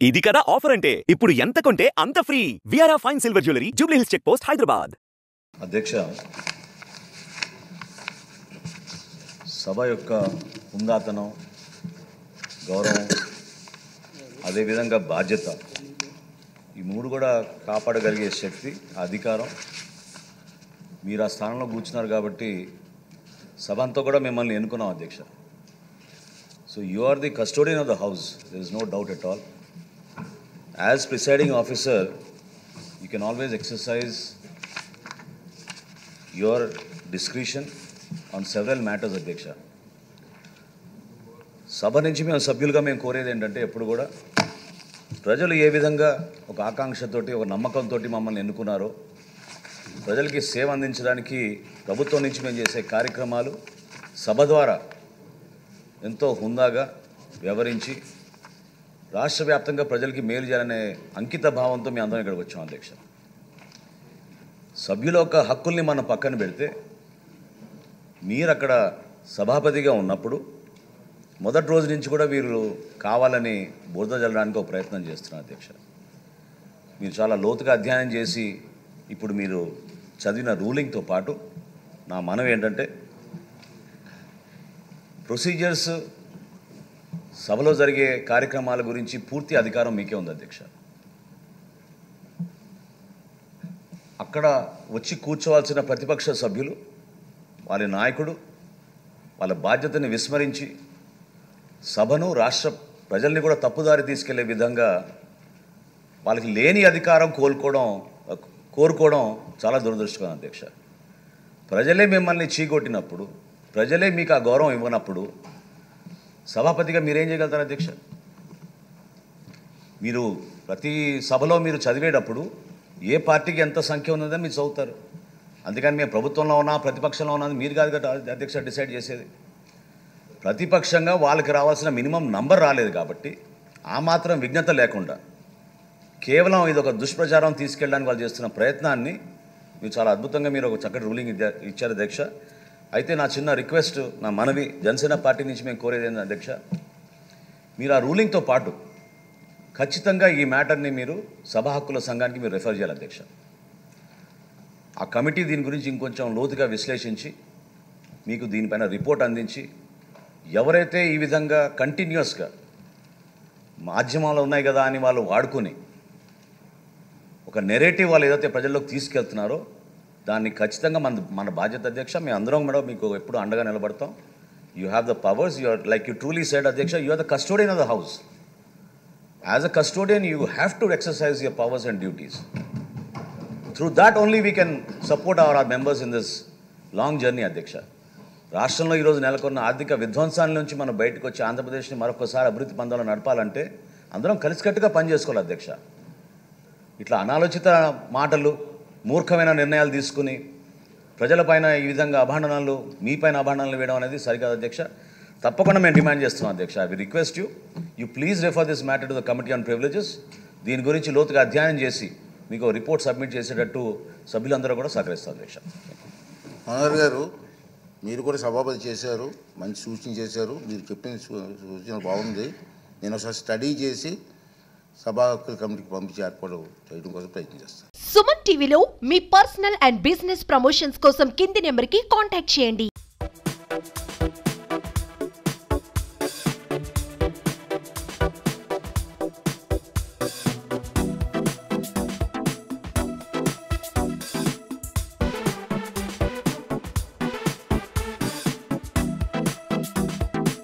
ఇది కదా ఆఫర్ అంటే ఇప్పుడు ఎంత కొంటే అంత ఫ్రీ. విఆర్ఆ fine silver jewellery, Jubilee Hills check post, Hyderabad. అధ్యక్ష, సభ యొక్క ఉందాతనం, గౌరవం, అదేవిధంగా బాధ్యత, ఈ మూడు కూడా కాపాడగలిగే శక్తి, అధికారం మీరు ఆ స్థానంలో కూర్చున్నారు కాబట్టి సభ అంతా కూడా మిమ్మల్ని ఎన్నుకున్నాం అధ్యక్ష. So you are the custodian of the house, there is no doubt at all. As presiding officer, you can always exercise your discretion on several matters, అధ్యక్ష. సభ నుంచి మేము సభ్యులుగా మేము కోరేది ఏంటంటే ఎప్పుడు కూడా ప్రజలు ఏ విధంగా ఒక ఆకాంక్షతోటి, ఒక నమ్మకంతో మమ్మల్ని ఎన్నుకున్నారో, ప్రజలకి సేవ అందించడానికి ప్రభుత్వం నుంచి మేము చేసే కార్యక్రమాలు సభ ద్వారా ఎంతో హుందాగా వ్యవహరించి రాష్ట్ర వ్యాప్తంగా ప్రజలకి మేలు చేయాలనే అంకిత భావంతో మేము అందరం ఇక్కడికి వచ్చాం అధ్యక్ష. సభ్యుల యొక్క హక్కుల్ని మనం పక్కన పెడితే మీరు అక్కడ సభాపతిగా ఉన్నప్పుడు మొదటి రోజు నుంచి కూడా వీరు కావాలని బురద జల్లడానికి ఒక ప్రయత్నం చేస్తున్నారు అధ్యక్ష. మీరు చాలా లోతుగా అధ్యయనం చేసి ఇప్పుడు మీరు చదివిన రూలింగ్తో పాటు నా మనవి ఏంటంటే ప్రొసీజర్స్, సభలో జరిగే కార్యక్రమాల గురించి పూర్తి అధికారం మీకే ఉంది అధ్యక్ష. అక్కడ వచ్చి కూర్చోవాల్సిన ప్రతిపక్ష సభ్యులు వాళ్ళ నాయకుడు వాళ్ళ బాధ్యతని విస్మరించి సభను, రాష్ట్ర ప్రజల్ని కూడా తప్పుదారి తీసుకెళ్లే విధంగా వాళ్ళకి లేని అధికారం కోరుకోవడం చాలా దురదృష్టకరం అధ్యక్ష. ప్రజలే మిమ్మల్ని చీకొట్టినప్పుడు, ప్రజలే మీకు ఆ గౌరవం ఇవ్వనప్పుడు సభాపతిగా మీరేం చేయగలుగుతారు అధ్యక్ష? మీరు ప్రతి సభలో మీరు చదివేటప్పుడు ఏ పార్టీకి ఎంత సంఖ్య ఉన్నదని మీరు చదువుతారు. అందుకని మేము ప్రభుత్వంలో ఉన్నా ప్రతిపక్షంలో ఉన్నది మీరు కాదు కదా అధ్యక్ష డిసైడ్ చేసేది. ప్రతిపక్షంగా వాళ్ళకి రావాల్సిన మినిమం నంబర్ రాలేదు కాబట్టి ఆ మాత్రం విజ్ఞత లేకుండా కేవలం ఇది ఒక దుష్ప్రచారం తీసుకెళ్ళడానికి వాళ్ళు చేస్తున్న ప్రయత్నాన్ని మీరు చాలా అద్భుతంగా మీరు ఒక చక్కటి రూలింగ్ ఇచ్చారు అధ్యక్ష. అయితే నా చిన్న రిక్వెస్ట్, నా మనవి జనసేన పార్టీ నుంచి మేము కోరేది ఏంటంటే అధ్యక్ష, మీరు ఆ రూలింగ్తో పాటు ఖచ్చితంగా ఈ మ్యాటర్ని మీరు సభా హక్కుల సంఘానికి మీరు రెఫర్ చేయాలి అధ్యక్ష. ఆ కమిటీ దీని గురించి ఇంకొంచెం లోతుగా విశ్లేషించి మీకు దీనిపైన రిపోర్ట్ అందించి ఎవరైతే ఈ విధంగా కంటిన్యూస్గా మాధ్యమాలు ఉన్నాయి కదా అని వాళ్ళు వాడుకొని ఒక నెరేటివ్ వాళ్ళు ఏదైతే ప్రజల్లోకి తీసుకెళ్తున్నారో దాన్ని ఖచ్చితంగా మన బాధ్యత అధ్యక్ష. మేము అందరం కూడా మీకు ఎప్పుడు అండగా నిలబడతాం. You have the powers, you are like you truly said అధ్యక్ష, you are the custodian of the house. As a custodian you have to exercise your powers and duties. Through that only we can support our members in this long journey అధ్యక్ష. రాష్ట్రంలో ఈరోజు నెలకొన్న ఆర్థిక విధ్వంసాల నుంచి మనం బయటకు వచ్చి ఆంధ్రప్రదేశ్ని మరొకసారి అభివృద్ధి పందాలు నడపాలంటే అందరం కలిసికట్టుగా పనిచేసుకోవాలి అధ్యక్ష. ఇట్లా అనాలోచిత మాటలు, మూర్ఖమైన నిర్ణయాలు తీసుకుని ప్రజలపైన ఈ విధంగా అభాండనాలు, మీపైన అభాండనాలు వేయడం అనేది సరికాదు అధ్యక్ష. తప్పకుండా మేము డిమాండ్ చేస్తున్నాం అధ్యక్ష. I will request you please refer this matter to the committee on privileges. దీని గురించి లోతుగా అధ్యయనం చేసి మీకు రిపోర్ట్ సబ్మిట్ చేసేటట్టు సభ్యులందరూ కూడా సహకరిస్తారు అధ్యక్ష. మనోహర్ గారు, మీరు కూడా సభాపతి చేశారు, మంచి సూచన చేశారు. మీరు చెప్పిన సూచన బాగుంది. నేను ఒకసారి స్టడీ చేసి సభా హక్కుల కమిటీకి పంపించి ఏర్పాటు చేయడం కోసం ప్రయత్నం చేస్తాను. సుమన్ టీవీలో మీ పర్సనల్ అండ్ బిజినెస్ ప్రమోషన్స్ కోసం కింది నెంబర్కి కాంటాక్ట్ చేయండి.